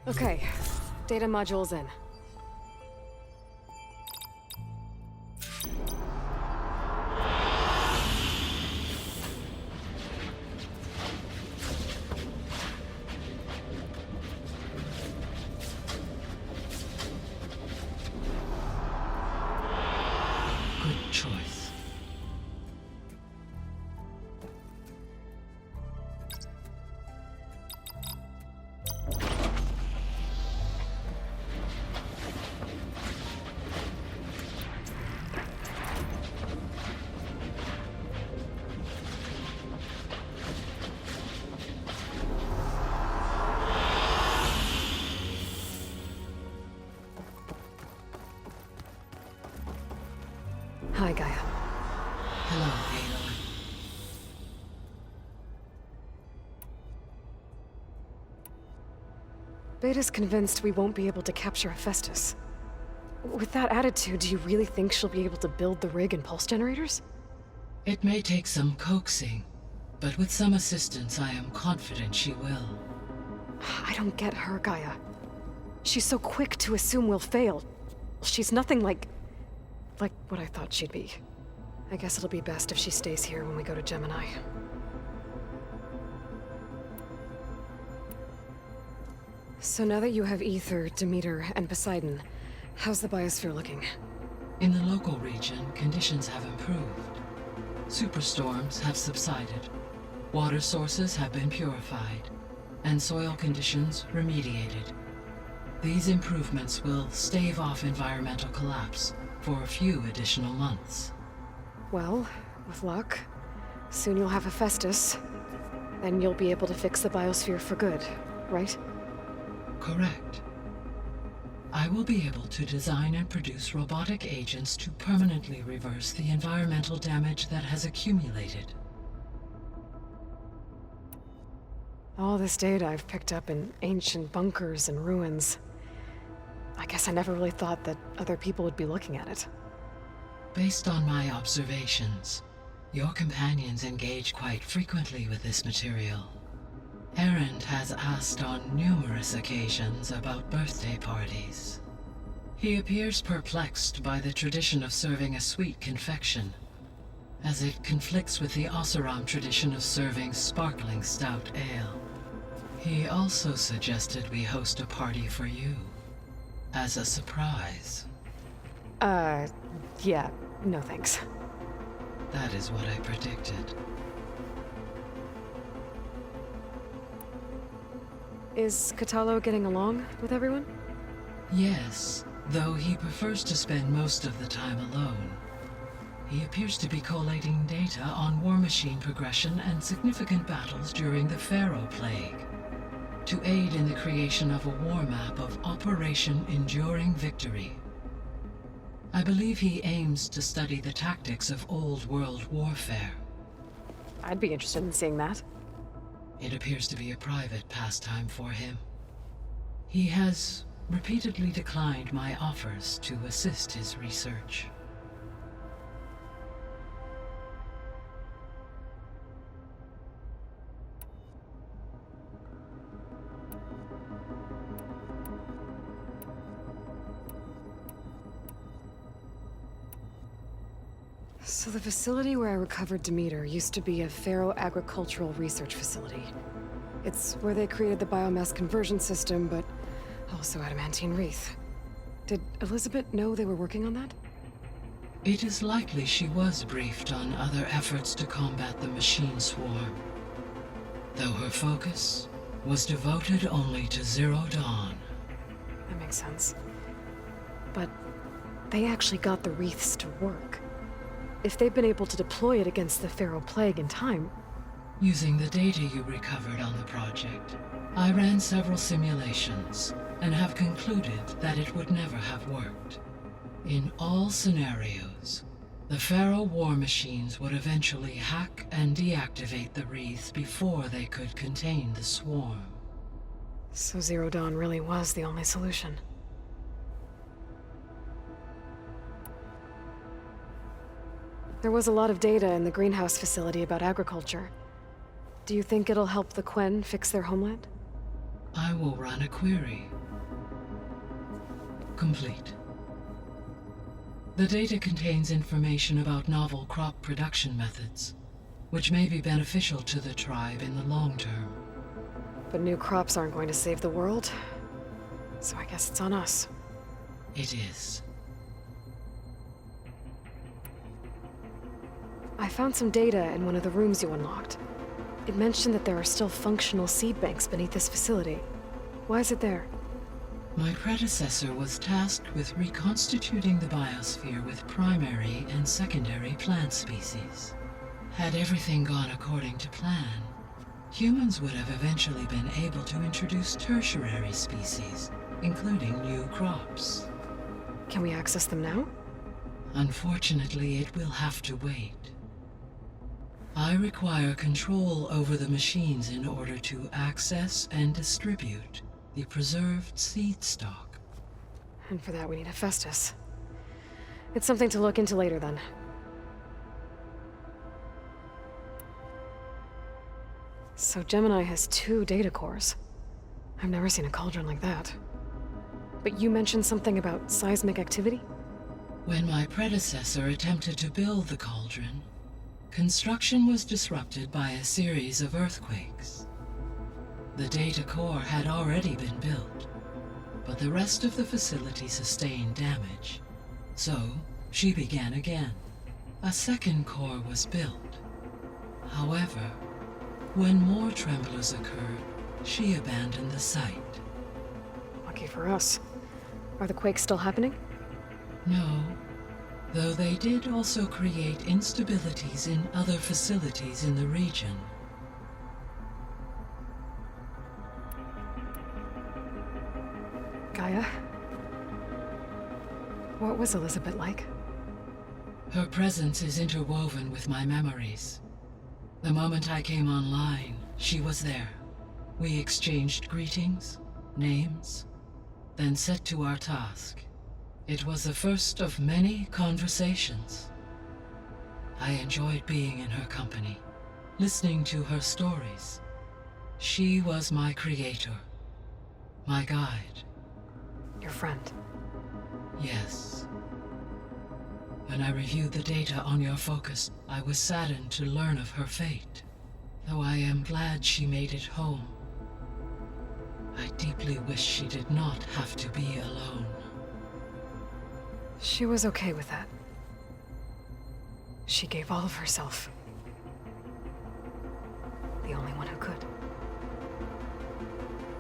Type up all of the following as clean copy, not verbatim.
Okay, data module's in. Good choice. Hi, Gaia. Hello, Aloy. Beta's convinced we won't be able to capture Hephaestus. With that attitude, do you really think she'll be able to build the rig and pulse generators? It may take some coaxing, but with some assistance I am confident she will. I don't get her, Gaia. She's so quick to assume we'll fail. She's nothing like what I thought she'd be. I guess it'll be best if she stays here when we go to Gemini. So now that you have Ether, Demeter, and Poseidon, how's the biosphere looking? In the local region, conditions have improved. Superstorms have subsided. Water sources have been purified, and soil conditions remediated. These improvements will stave off environmental collapse for a few additional months. Well, with luck, soon you'll have Hephaestus. Then you'll be able to fix the biosphere for good, right? Correct. I will be able to design and produce robotic agents to permanently reverse the environmental damage that has accumulated. All this data I've picked up in ancient bunkers and ruins. I guess I never really thought that other people would be looking at it. Based on my observations, your companions engage quite frequently with this material. Erend has asked on numerous occasions about birthday parties. He appears perplexed by the tradition of serving a sweet confection, as it conflicts with the Oseram tradition of serving sparkling stout ale. He also suggested we host a party for you, as a surprise. Yeah, no thanks. That is what I predicted. Is Katalo getting along with everyone? Yes, though he prefers to spend most of the time alone. He appears to be collating data on war machine progression and significant battles during the Pharaoh Plague, to aid in the creation of a war map of Operation Enduring Victory. I believe he aims to study the tactics of old world warfare. I'd be interested in seeing that. It appears to be a private pastime for him. He has repeatedly declined my offers to assist his research. So the facility where I recovered Demeter used to be a Pharaoh agricultural research facility. It's where they created the biomass conversion system, but also adamantine wreath. Did Elizabeth know they were working on that? It is likely she was briefed on other efforts to combat the machine swarm, though her focus was devoted only to Zero Dawn. That makes sense. But they actually got the wreaths to work. If they've been able to deploy it against the Pharaoh Plague in time... Using the data you recovered on the project, I ran several simulations and have concluded that it would never have worked. In all scenarios, the Pharaoh war machines would eventually hack and deactivate the wreaths before they could contain the swarm. So Zero Dawn really was the only solution. There was a lot of data in the greenhouse facility about agriculture. Do you think it'll help the Quen fix their homeland? I will run a query. Complete. The data contains information about novel crop production methods, which may be beneficial to the tribe in the long term. But new crops aren't going to save the world, so I guess it's on us. It is. I found some data in one of the rooms you unlocked. It mentioned that there are still functional seed banks beneath this facility. Why is it there? My predecessor was tasked with reconstituting the biosphere with primary and secondary plant species. Had everything gone according to plan, humans would have eventually been able to introduce tertiary species, including new crops. Can we access them now? Unfortunately, it will have to wait. I require control over the machines in order to access and distribute the preserved seed stock. And for that we need Hephaestus. It's something to look into later then. So Gemini has 2 data cores. I've never seen a cauldron like that. But you mentioned something about seismic activity? When my predecessor attempted to build the cauldron, construction was disrupted by a series of earthquakes. The data core had already been built, but the rest of the facility sustained damage. So, she began again. A second core was built. However, when more tremblers occurred, she abandoned the site. Lucky for us. Are the quakes still happening? No, though they did also create instabilities in other facilities in the region. Gaia? What was Elizabeth like? Her presence is interwoven with my memories. The moment I came online, she was there. We exchanged greetings, names, then set to our task. It was the first of many conversations. I enjoyed being in her company, listening to her stories. She was my creator, my guide. Your friend. Yes. When I reviewed the data on your focus, I was saddened to learn of her fate, though I am glad she made it home. I deeply wish she did not have to be alone. She was okay with that. She gave all of herself. The only one who could.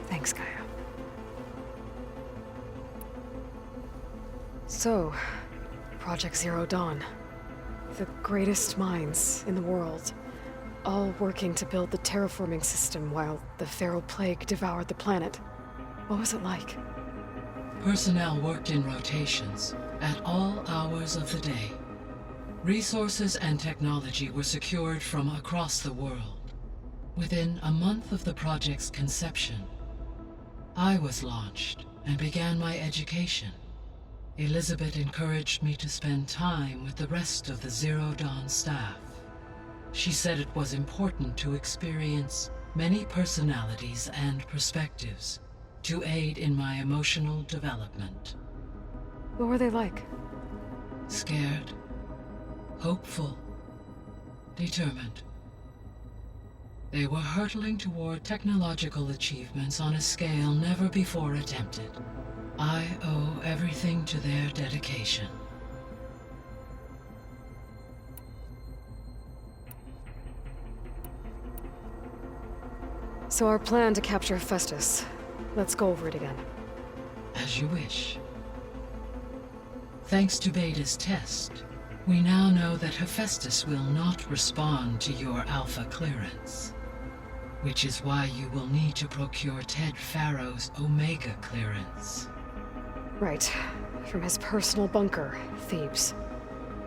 Thanks, Gaia. So, Project Zero Dawn. The greatest minds in the world, all working to build the terraforming system while the Pharaoh Plague devoured the planet. What was it like? Personnel worked in rotations, at all hours of the day. Resources and technology were secured from across the world. Within a month of the project's conception, I was launched and began my education. Elizabeth encouraged me to spend time with the rest of the Zero Dawn staff. She said it was important to experience many personalities and perspectives to aid in my emotional development. What were they like? Scared, hopeful, determined. They were hurtling toward technological achievements on a scale never before attempted. I owe everything to their dedication. So our plan to capture Hephaestus. Let's go over it again. As you wish. Thanks to Beta's test, we now know that Hephaestus will not respond to your Alpha clearance, which is why you will need to procure Ted Pharaoh's Omega clearance. Right. From his personal bunker, Thebes.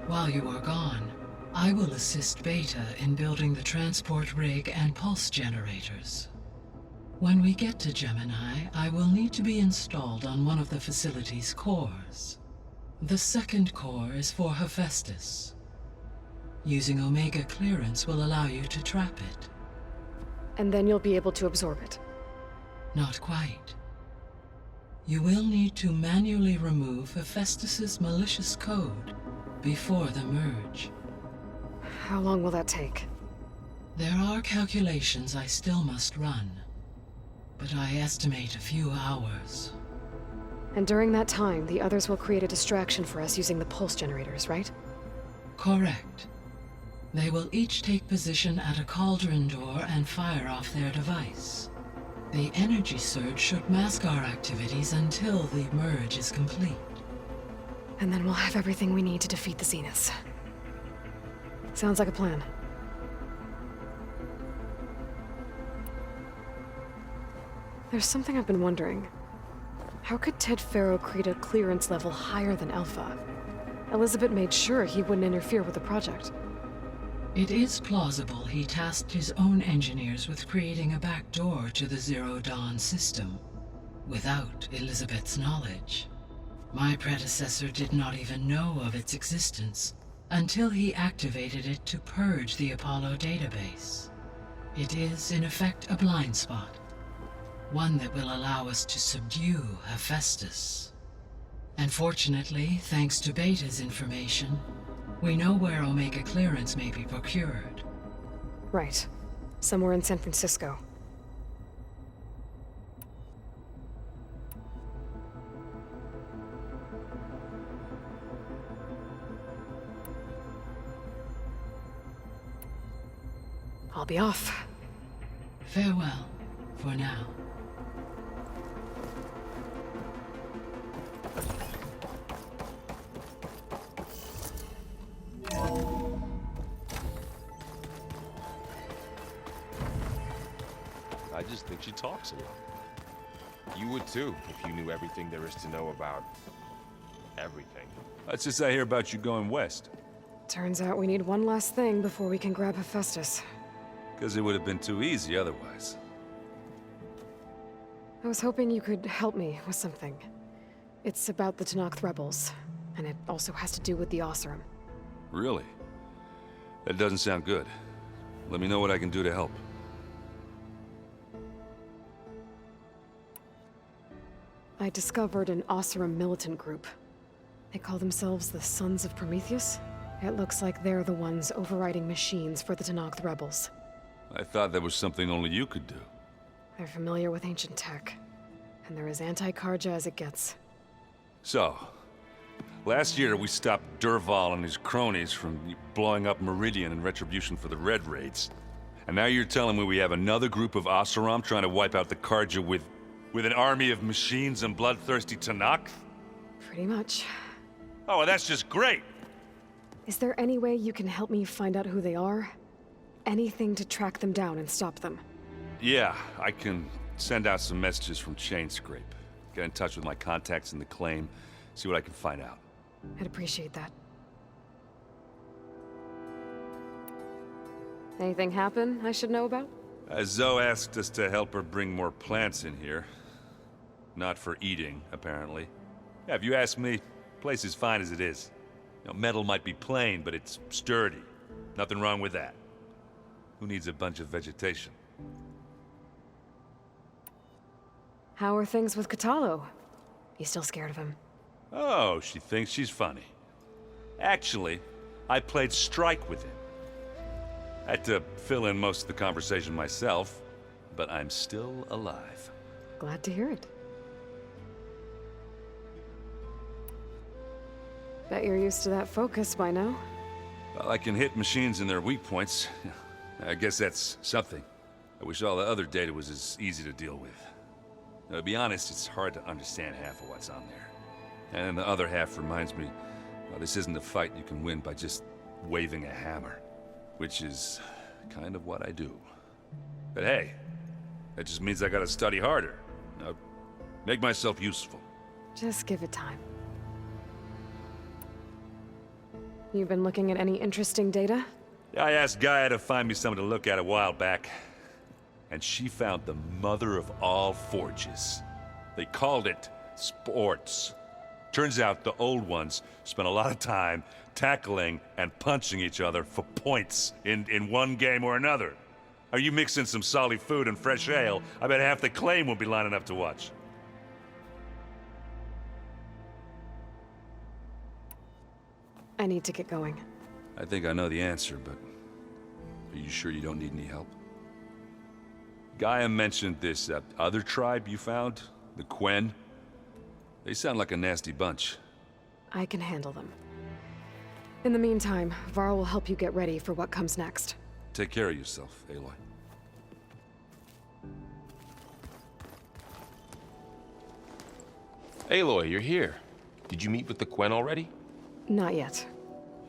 While you are gone, I will assist Beta in building the transport rig and pulse generators. When we get to Gemini, I will need to be installed on one of the facility's cores. The second core is for Hephaestus. Using Omega clearance will allow you to trap it. And then you'll be able to absorb it. Not quite. You will need to manually remove Hephaestus's malicious code before the merge. How long will that take? There are calculations I still must run, but I estimate a few hours. And during that time, the others will create a distraction for us using the pulse generators, right? Correct. They will each take position at a cauldron door and fire off their device. The energy surge should mask our activities until the merge is complete. And then we'll have everything we need to defeat the Zeniths. Sounds like a plan. There's something I've been wondering. How could Ted Faro create a clearance level higher than Alpha? Elizabeth made sure he wouldn't interfere with the project. It is plausible he tasked his own engineers with creating a back door to the Zero Dawn system, without Elizabeth's knowledge. My predecessor did not even know of its existence until he activated it to purge the Apollo database. It is, in effect, a blind spot. One that will allow us to subdue Hephaestus. And fortunately, thanks to Beta's information, we know where Omega clearance may be procured. Right. Somewhere in San Francisco. I'll be off. Farewell, for now. I just think she talks a lot. You would too, if you knew everything there is to know about everything. Let's just I hear about you going west. Turns out we need one last thing before we can grab Hephaestus. Because it would have been too easy otherwise. I was hoping you could help me with something. It's about the Tenakth rebels, and it also has to do with the Oseram. Really? That doesn't sound good. Let me know what I can do to help. I discovered an Oseram militant group. They call themselves the Sons of Prometheus. It looks like they're the ones overriding machines for the Tenakth rebels. I thought that was something only you could do. They're familiar with ancient tech, and they're as anti-Karja as it gets. So, last year we stopped Durval and his cronies from blowing up Meridian in retribution for the Red Raids. And now you're telling me we have another group of Oseram trying to wipe out the Karja with an army of machines and bloodthirsty Tenakth? Pretty much. Oh, well, that's just great! Is there any way you can help me find out who they are? Anything to track them down and stop them. Yeah, I can send out some messages from Chainscrape. Get in touch with my contacts in the claim, see what I can find out. I'd appreciate that. Anything happen I should know about? Zoe asked us to help her bring more plants in here. Not for eating, apparently. Yeah, if you ask me, the place is fine as it is. You know, metal might be plain, but it's sturdy. Nothing wrong with that. Who needs a bunch of vegetation? How are things with Katalo? You still scared of him? Oh, she thinks she's funny. Actually, I played strike with him. I had to fill in most of the conversation myself, but I'm still alive. Glad to hear it. Bet you're used to that focus by now. Well, I can hit machines in their weak points. I guess that's something. I wish all the other data was as easy to deal with. Now, to be honest, it's hard to understand half of what's on there. And the other half reminds me, well, this isn't a fight you can win by just waving a hammer. Which is kind of what I do. But hey, that just means I gotta study harder. Now, make myself useful. Just give it time. You've been looking at any interesting data? I asked Gaia to find me something to look at a while back. And she found the mother of all forges. They called it sports. Turns out the old ones spent a lot of time tackling and punching each other for points in one game or another. Are you mixing some solid food and fresh ale? I bet half the claim will be lining up to watch. I need to get going. I think I know the answer, but are you sure you don't need any help? Gaia mentioned this other tribe you found, the Quen. They sound like a nasty bunch. I can handle them. In the meantime, Varl will help you get ready for what comes next. Take care of yourself, Aloy. Aloy, you're here. Did you meet with the Quen already? Not yet.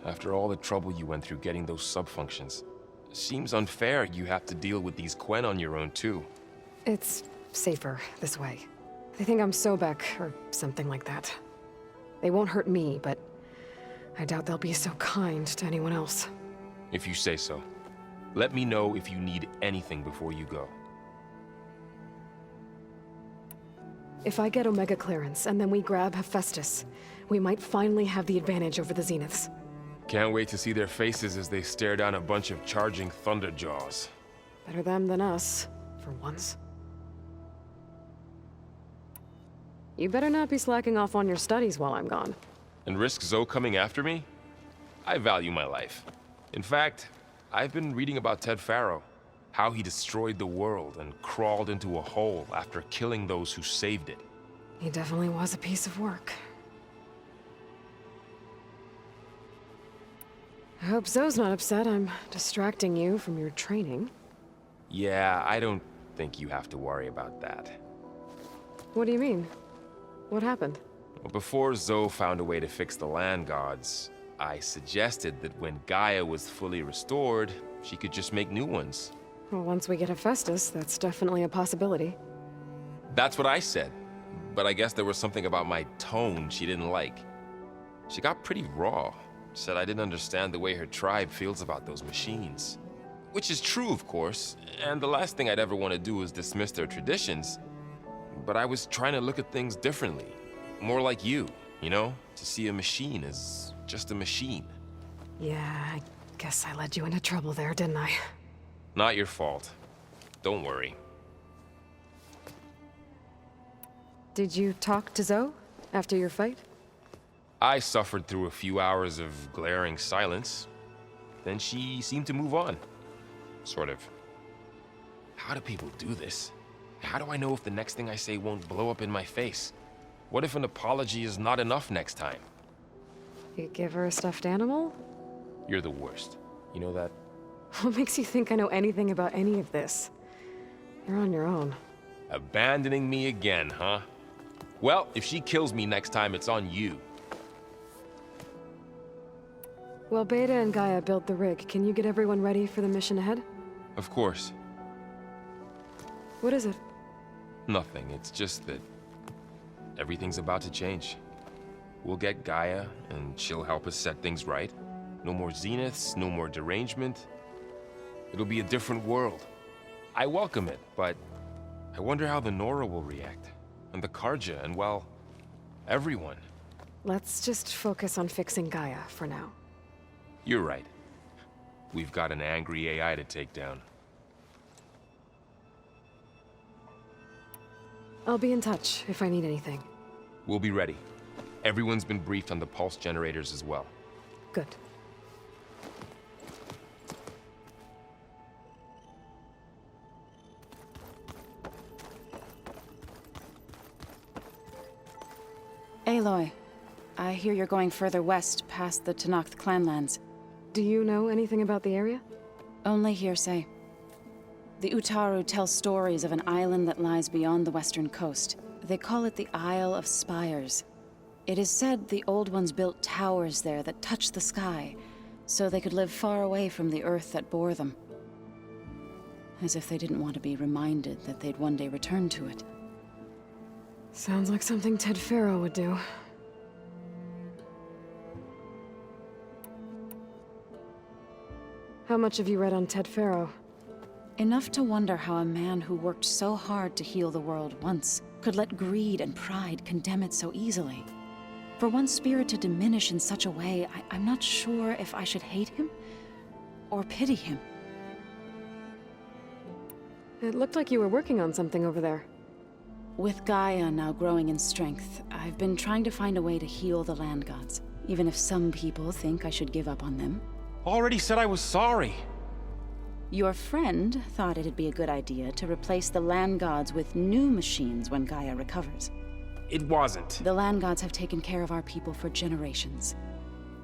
After all the trouble you went through getting those subfunctions, seems unfair you have to deal with these Quen on your own too. It's safer this way. They think I'm Sobek, or something like that. They won't hurt me, but I doubt they'll be so kind to anyone else. If you say so. Let me know if you need anything before you go. If I get Omega clearance, and then we grab Hephaestus, we might finally have the advantage over the Zeniths. Can't wait to see their faces as they stare down a bunch of charging Thunderjaws. Better them than us, for once. You better not be slacking off on your studies while I'm gone. And risk Zoe coming after me? I value my life. In fact, I've been reading about Ted Faro. How he destroyed the world and crawled into a hole after killing those who saved it. He definitely was a piece of work. I hope Zoe's not upset I'm distracting you from your training. Yeah, I don't think you have to worry about that. What do you mean? What happened? Well, before Zoe found a way to fix the land gods, I suggested that when Gaia was fully restored, she could just make new ones. Well, once we get Hephaestus, that's definitely a possibility. That's what I said, but I guess there was something about my tone she didn't like. She got pretty raw, said I didn't understand the way her tribe feels about those machines. Which is true, of course, and the last thing I'd ever want to do is dismiss their traditions. But I was trying to look at things differently. More like you know? To see a machine as just a machine. Yeah, I guess I led you into trouble there, didn't I? Not your fault. Don't worry. Did you talk to Zoe after your fight? I suffered through a few hours of glaring silence. Then she seemed to move on. Sort of. How do people do this? How do I know if the next thing I say won't blow up in my face? What if an apology is not enough next time? You give her a stuffed animal? You're the worst. You know that? What makes you think I know anything about any of this? You're on your own. Abandoning me again, huh? Well, if she kills me next time, it's on you. Well, Beta and Gaia built the rig. Can you get everyone ready for the mission ahead? Of course. What is it? Nothing. It's just that everything's about to change. We'll get Gaia, and she'll help us set things right. No more Zeniths, no more derangement. It'll be a different world. I welcome it, but I wonder how the Nora will react. And the Karja, and well, everyone. Let's just focus on fixing Gaia for now. You're right. We've got an angry AI to take down. I'll be in touch if I need anything. We'll be ready. Everyone's been briefed on the pulse generators as well. Good. Aloy, I hear you're going further west past the Tenakth clanlands. Do you know anything about the area? Only hearsay. The Utaru tell stories of an island that lies beyond the western coast. They call it the Isle of Spires. It is said the Old Ones built towers there that touch the sky, so they could live far away from the earth that bore them. As if they didn't want to be reminded that they'd one day return to it. Sounds like something Ted Faro would do. How much have you read on Ted Faro? Enough to wonder how a man who worked so hard to heal the world once could let greed and pride condemn it so easily. For one spirit to diminish in such a way, I'm not sure if I should hate him or pity him. It looked like you were working on something over there. With Gaia now growing in strength, I've been trying to find a way to heal the land gods. even if some people think I should give up on them. Already said I was sorry. Your friend thought it'd be a good idea to replace the land gods with new machines when Gaia recovers. It wasn't. The land gods have taken care of our people for generations.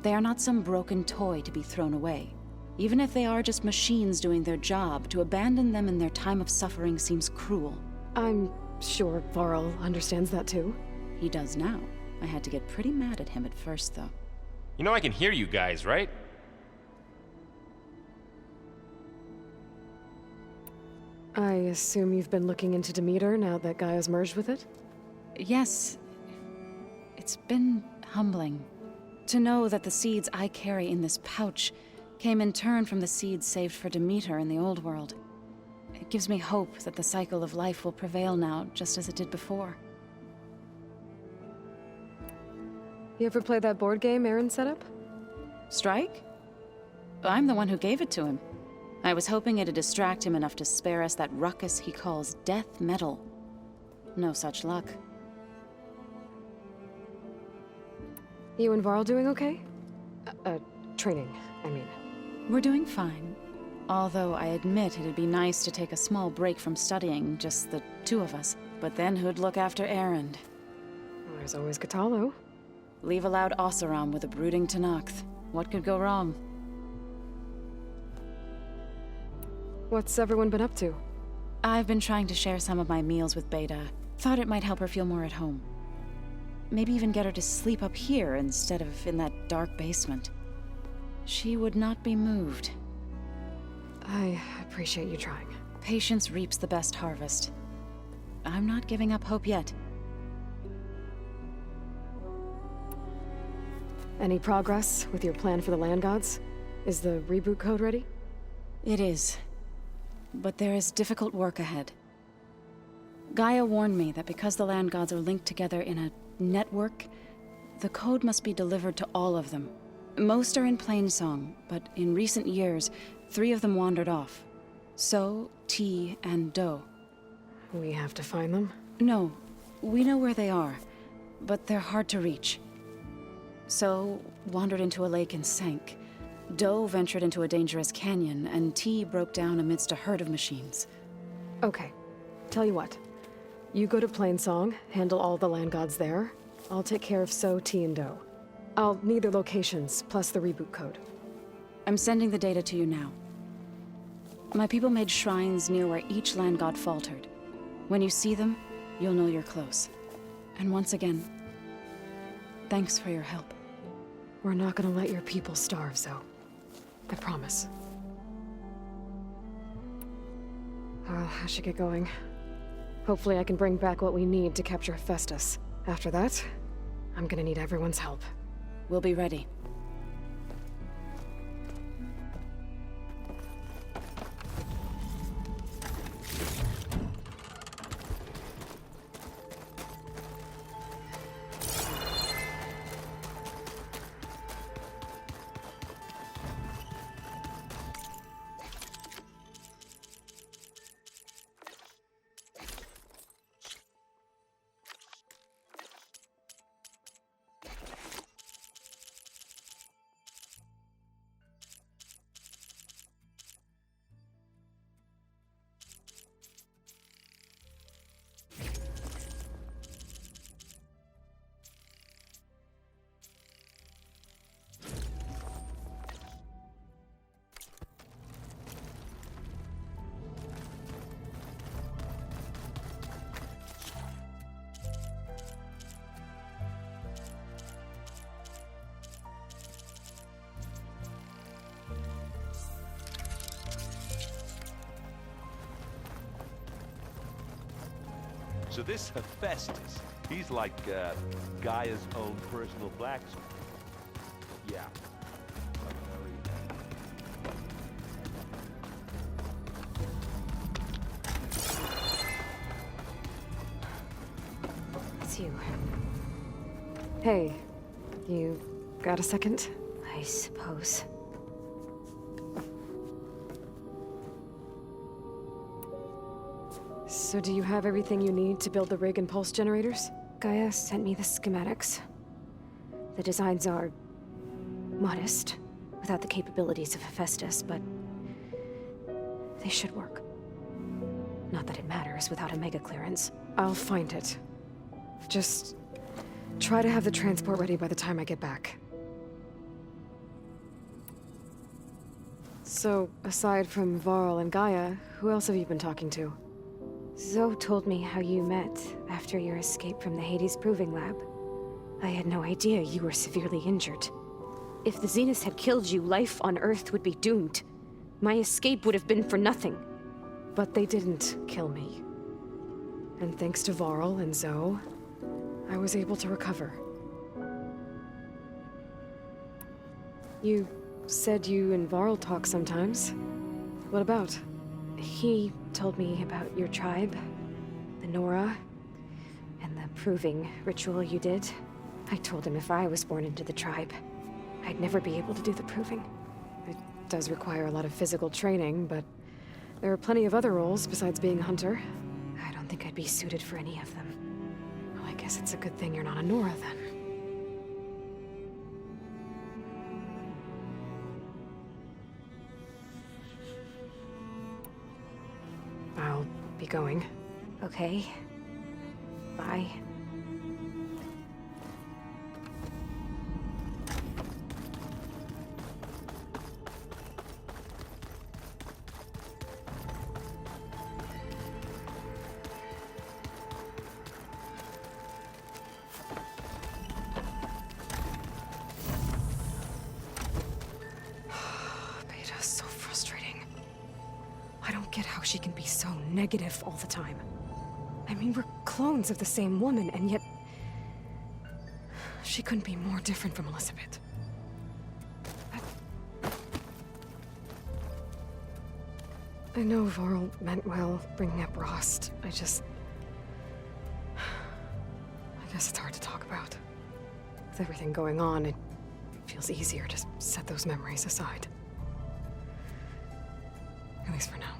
They are not some broken toy to be thrown away. Even if they are just machines doing their job, to abandon them in their time of suffering seems cruel. I'm sure Varl understands that too. He does now. I had to get pretty mad at him at first, though. You know I can hear you guys, right? I assume you've been looking into Demeter now that Gaia's merged with it? Yes. It's been humbling to know that the seeds I carry in this pouch came in turn from the seeds saved for Demeter in the old world. It gives me hope that the cycle of life will prevail now, just as it did before. You ever play that board game Aaron set up? Strike? I'm the one who gave it to him. I was hoping it'd distract him enough to spare us that ruckus he calls death metal. No such luck. You and Varl doing okay? Training, I mean. We're doing fine. Although I admit it'd be nice to take a small break from studying, just the two of us. But then who'd look after Erend? Well, there's always Katalo. Leave a loud Oseram with a brooding Tenakth. What could go wrong? What's everyone been up to? I've been trying to share some of my meals with Beta. Thought it might help her feel more at home. Maybe even get her to sleep up here instead of in that dark basement. She would not be moved. I appreciate you trying. Patience reaps the best harvest. I'm not giving up hope yet. Any progress with your plan for the land gods? Is the reboot code ready? It is. But there is difficult work ahead. Gaia warned me that because the land gods are linked together in a network, the code must be delivered to all of them. Most are in Plainsong, but in recent years, 3 of them wandered off. So, T, and Do. We have to find them? No, we know where they are, but they're hard to reach. So, wandered into a lake and sank. Do ventured into a dangerous canyon, and T broke down amidst a herd of machines. Okay. Tell you what. You go to Plainsong, handle all the land gods there. I'll take care of So, T, and Do. I'll need their locations, plus the reboot code. I'm sending the data to you now. My people made shrines near where each land god faltered. When you see them, you'll know you're close. And once again, thanks for your help. We're not gonna let your people starve, Zo. I promise. I should get going. Hopefully I can bring back what we need to capture Festus. After that, I'm gonna need everyone's help. We'll be ready. So this Hephaestus, he's like Gaia's own personal blacksmith. Yeah. It's you. Hey, you got a second? I suppose. So do you have everything you need to build the rig and pulse generators? Gaia sent me the schematics. The designs are modest, without the capabilities of Hephaestus, but they should work. Not that it matters without a mega clearance. I'll find it. Just try to have the transport ready by the time I get back. So, aside from Varl and Gaia, who else have you been talking to? Zoe told me how you met after your escape from the Hades Proving Lab. I had no idea you were severely injured. If the Zeniths had killed you, life on Earth would be doomed. My escape would have been for nothing. But they didn't kill me. And thanks to Varl and Zoe, I was able to recover. You said you and Varl talk sometimes. What about? He told me about your tribe, the Nora, and the proving ritual you did. I told him if I was born into the tribe, I'd never be able to do the proving. It does require a lot of physical training, but there are plenty of other roles besides being a hunter. I don't think I'd be suited for any of them. Well, I guess it's a good thing you're not a Nora, then. I'll be going. Okay. Bye. Beta's so frustrating. I don't get how she can be so negative all the time. I mean, we're clones of the same woman, and yet she couldn't be more different from Elizabeth. I know Varl meant well bringing up Rost. I guess it's hard to talk about. With everything going on, it feels easier to set those memories aside. At least for now.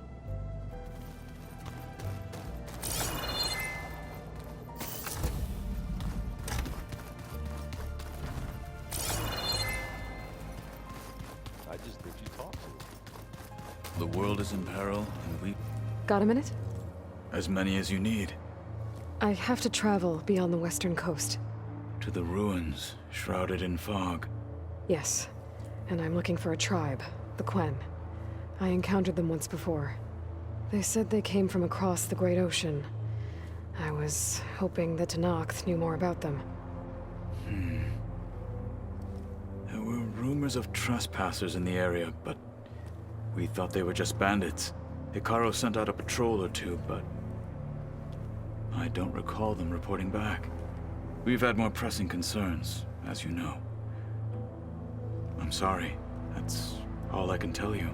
I just think you talk to her. The world is in peril, and we... Got a minute? As many as you need. I have to travel beyond the western coast. To the ruins, shrouded in fog. Yes, and I'm looking for a tribe, the Quen. I encountered them once before. They said they came from across the Great Ocean. I was hoping that Tenakth knew more about them. There were rumors of trespassers in the area, but we thought they were just bandits. Hikaru sent out a patrol or two, but I don't recall them reporting back. We've had more pressing concerns, as you know. I'm sorry. That's all I can tell you.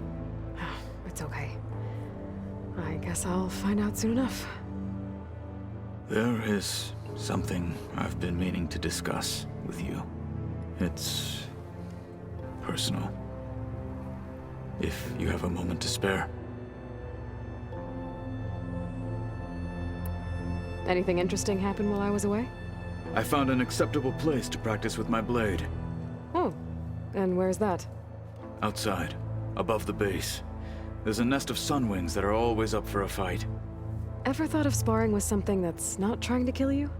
It's okay. I guess I'll find out soon enough. There is something I've been meaning to discuss with you. It's personal. If you have a moment to spare. Anything interesting happen while I was away? I found an acceptable place to practice with my blade. Oh, and where's that? Outside, above the base. There's a nest of sunwings that are always up for a fight. Ever thought of sparring with something that's not trying to kill you?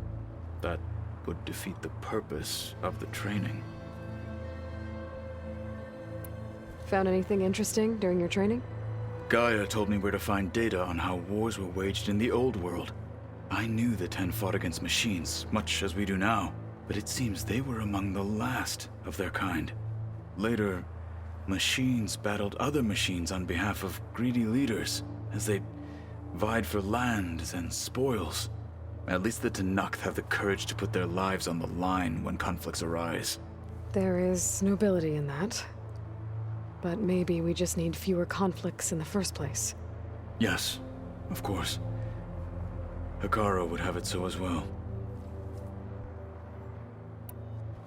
That would defeat the purpose of the training. Found anything interesting during your training? Gaia told me where to find data on how wars were waged in the old world. I knew the Ten fought against machines, much as we do now, but it seems they were among the last of their kind. Later, machines battled other machines on behalf of greedy leaders, as they vied for lands and spoils. At least the Tenakth have the courage to put their lives on the line when conflicts arise. There is nobility in that. But maybe we just need fewer conflicts in the first place. Yes, of course. Hikaru would have it so as well.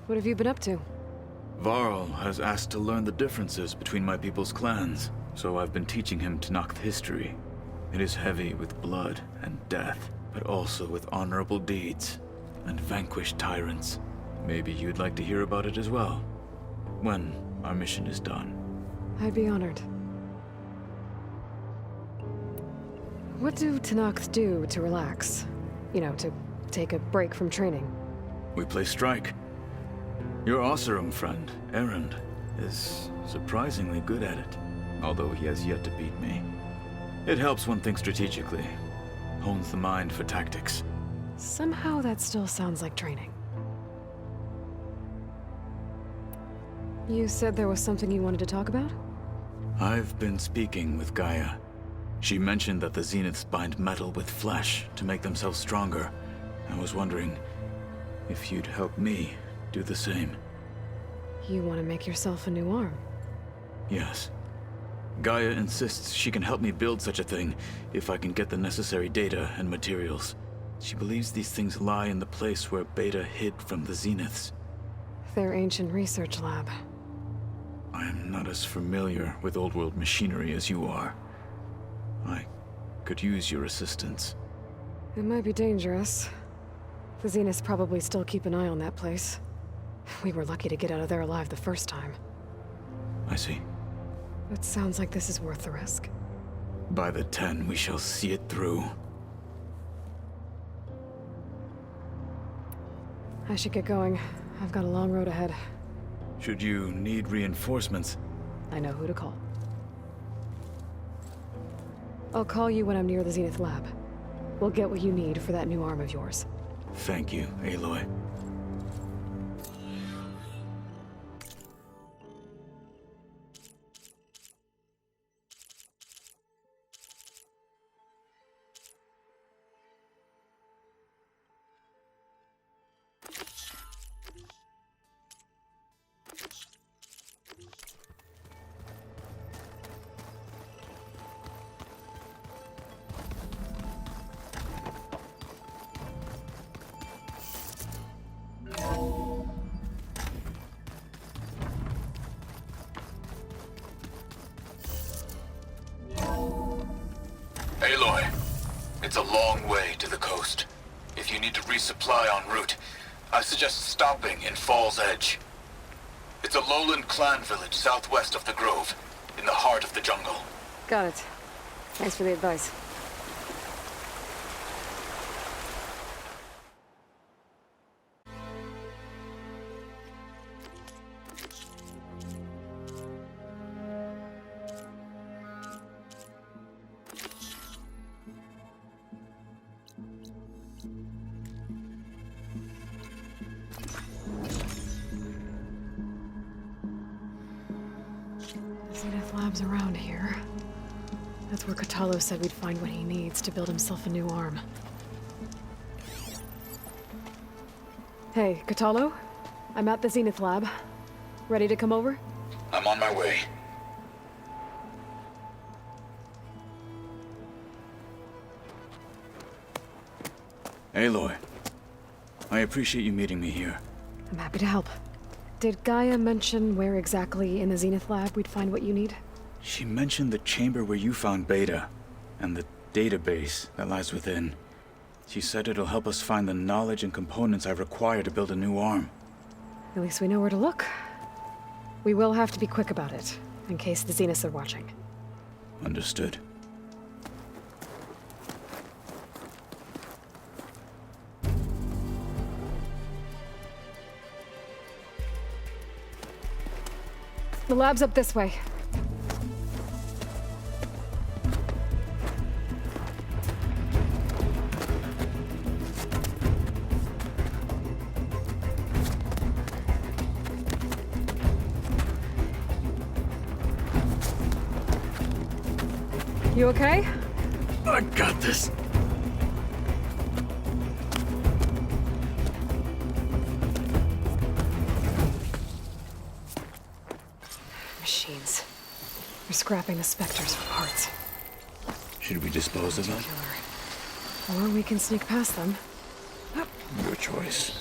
What have you been up to? Varl has asked to learn the differences between my people's clans, so I've been teaching him Tenakth history. It is heavy with blood and death, but also with honorable deeds and vanquished tyrants. Maybe you'd like to hear about it as well, when our mission is done. I'd be honored. What do Tenakth do to relax? You know, to take a break from training? We play strike. Your Oseram friend, Erend, is surprisingly good at it, although he has yet to beat me. It helps one think strategically, hones the mind for tactics. Somehow that still sounds like training. You said there was something you wanted to talk about? I've been speaking with Gaia. She mentioned that the Zeniths bind metal with flesh to make themselves stronger. I was wondering if you'd help me do the same. You want to make yourself a new arm? Yes. Gaia insists she can help me build such a thing if I can get the necessary data and materials. She believes these things lie in the place where Beta hid from the Zeniths. Their ancient research lab. I am not as familiar with old-world machinery as you are. I could use your assistance. It might be dangerous. The Zeniths probably still keep an eye on that place. We were lucky to get out of there alive the first time. I see. It sounds like this is worth the risk. By the 10, we shall see it through. I should get going. I've got a long road ahead. Should you need reinforcements, I know who to call. I'll call you when I'm near the Zenith lab. We'll get what you need for that new arm of yours. thank you, Aloy. Aloy, it's a long way to the coast. If you need to resupply en route, I suggest stopping in Fall's Edge. It's a lowland clan village southwest of the Grove, in the heart of the jungle. Got it. Thanks for the advice. Zenith Lab's around here. That's where Katalo said we'd find what he needs to build himself a new arm. Hey, Katalo? I'm at the Zenith Lab. Ready to come over? I'm on my way. Aloy, I appreciate you meeting me here. I'm happy to help. Did Gaia mention where exactly in the Zenith Lab we'd find what you need? She mentioned the chamber where you found Beta, and the database that lies within. She said it'll help us find the knowledge and components I require to build a new arm. At least we know where to look. We will have to be quick about it, in case the Zeniths are watching. Understood. The lab's up this way. You okay? I got this. Machines. They're scrapping the specters for parts. Should we dispose of them? Or we can sneak past them. Your choice.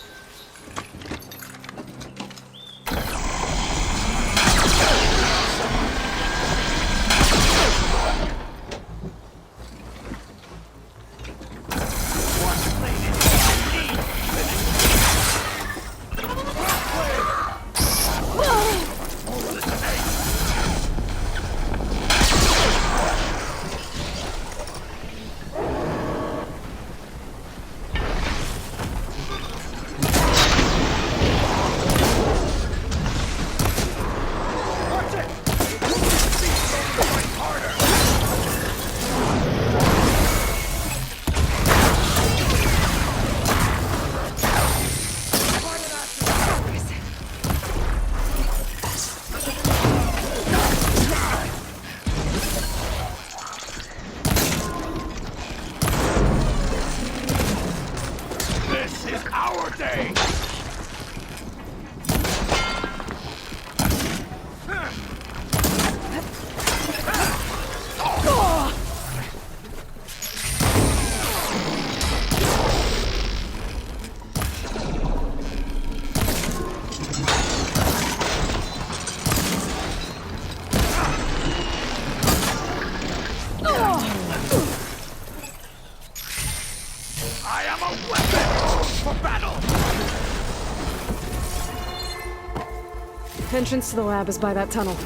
Entrance to the lab is by that tunnel.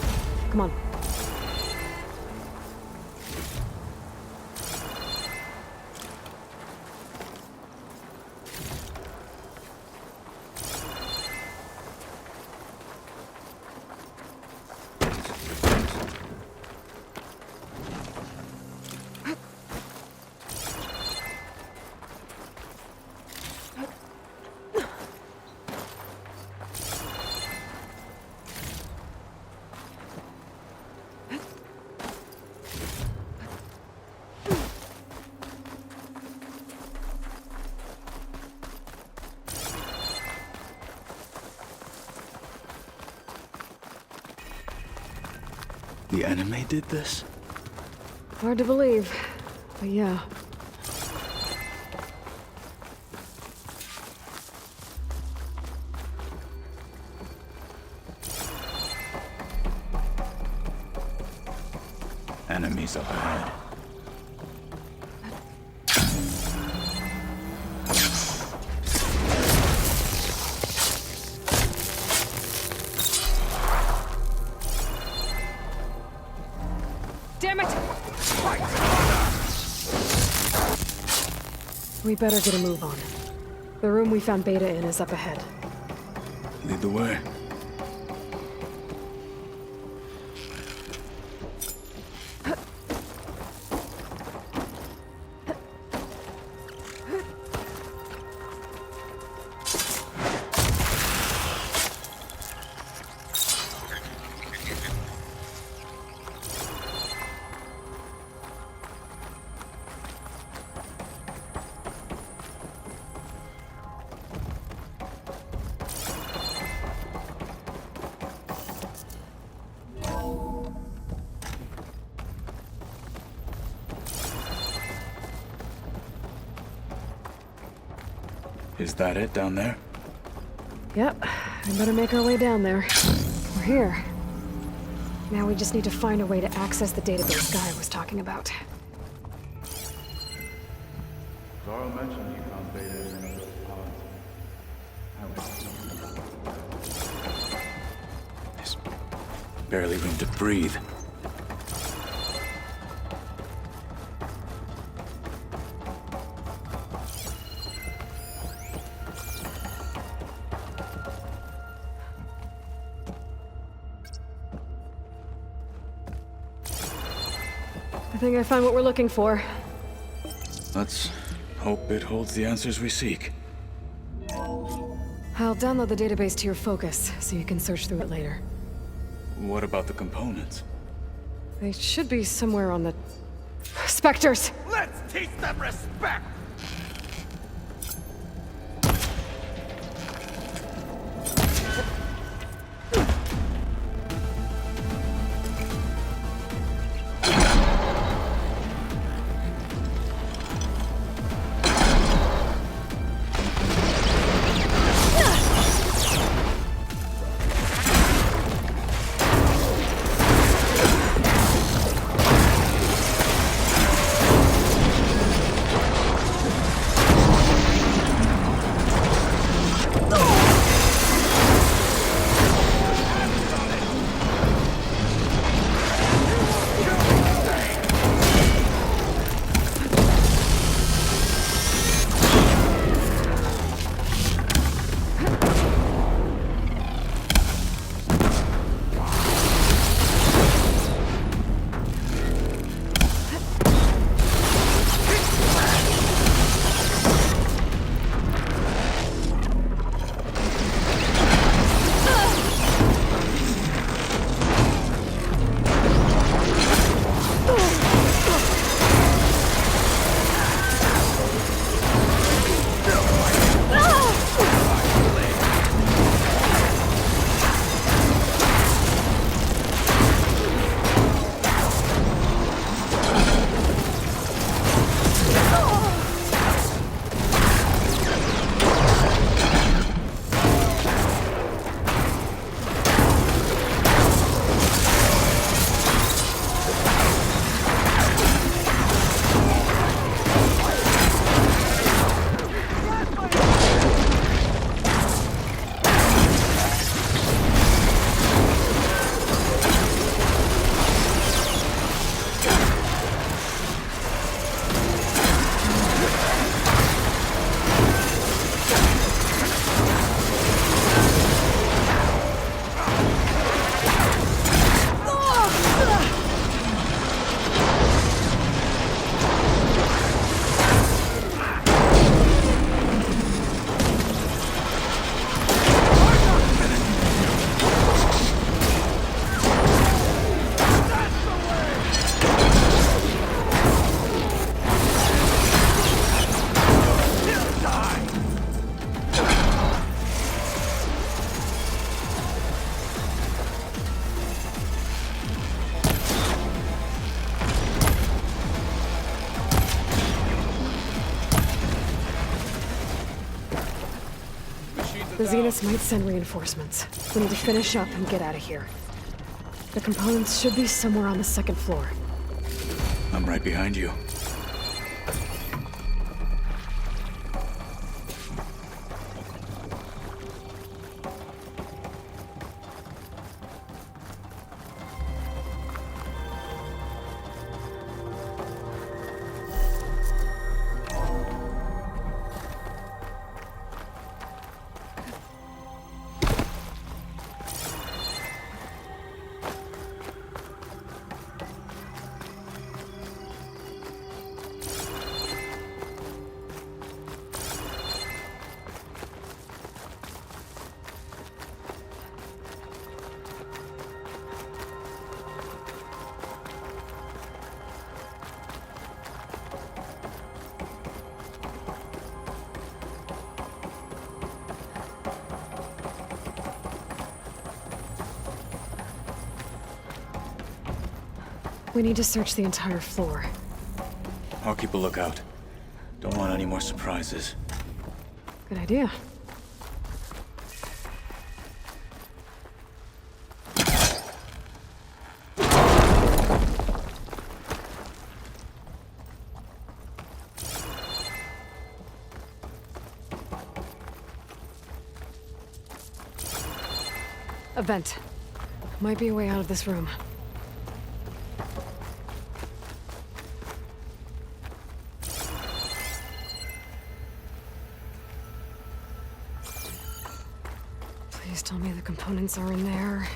Come on. The anime did this? Hard to believe, but yeah. Enemies up ahead. Damn it! We better get a move on. The room we found Beta in is up ahead. Lead the way. Is that it down there? Yep, we better make our way down there. We're here. Now we just need to find a way to access the database Guy was talking about. Carl mentioned you found Beta in one of those pods. There's barely room to breathe. I think I found what we're looking for. Let's hope it holds the answers we seek. I'll download the database to your Focus, so you can search through it later. What about the components? They should be somewhere on the... Spectres! Let's teach them respect! The Zeniths might send reinforcements. We need to finish up and get out of here. The components should be somewhere on the second floor. I'm right behind you. We need to search the entire floor. I'll keep a lookout. Don't want any more surprises. Good idea. A vent. Might be a way out of this room. Please tell me the components are in there.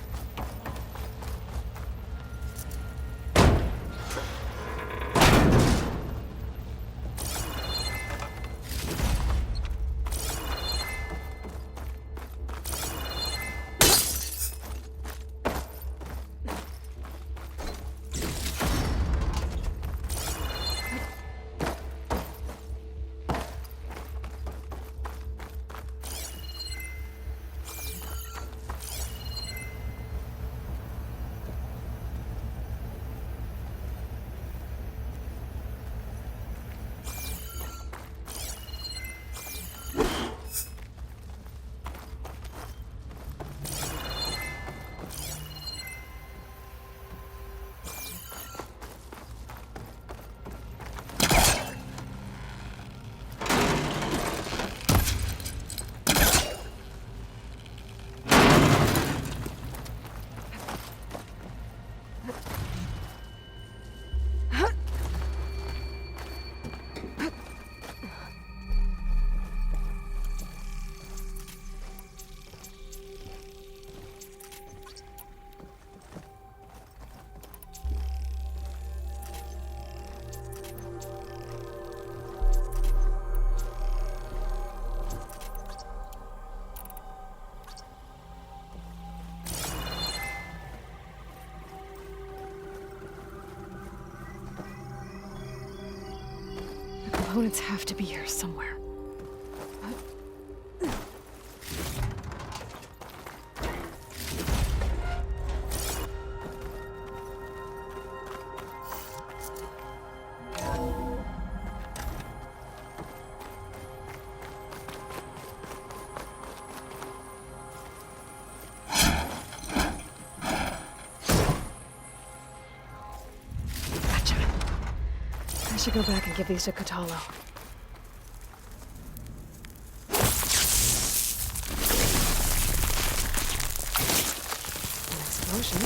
Components have to be here somewhere. Gotcha. I should go back and give these to Kotalo. An explosion.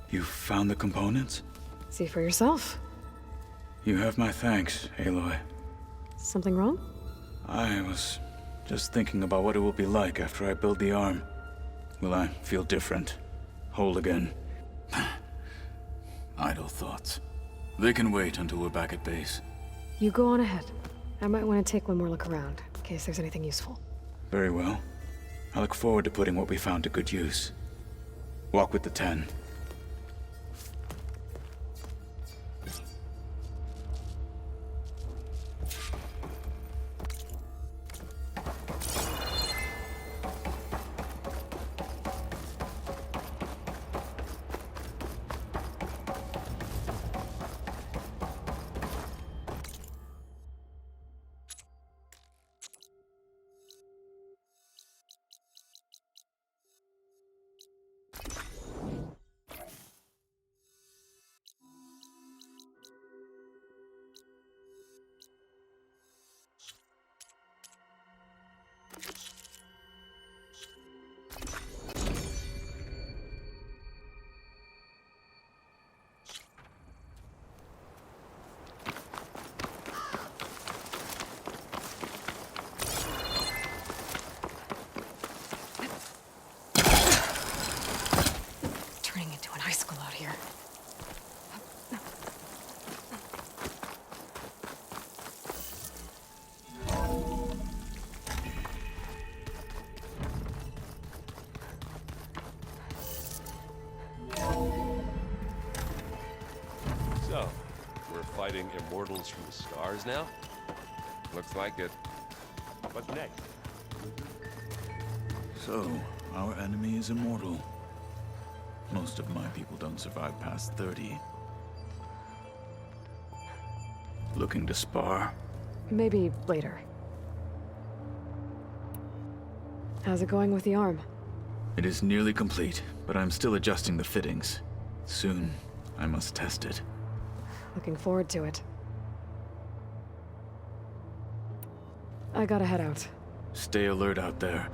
You found the components? See for yourself. You have my thanks, Aloy. Something wrong? I was just thinking about what it will be like after I build the arm. Will I feel different? Whole again? Idle thoughts. They can wait until we're back at base. You go on ahead. I might want to take one more look around, in case there's anything useful. Very well. I look forward to putting what we found to good use. Walk with the 10. fighting immortals from the stars now? Looks like it. What's next? So, our enemy is immortal. Most of my people don't survive past 30. Looking to spar? Maybe later. How's it going with the arm? It is nearly complete, but I'm still adjusting the fittings. Soon, I must test it. Looking forward to it. I gotta head out. Stay alert out there.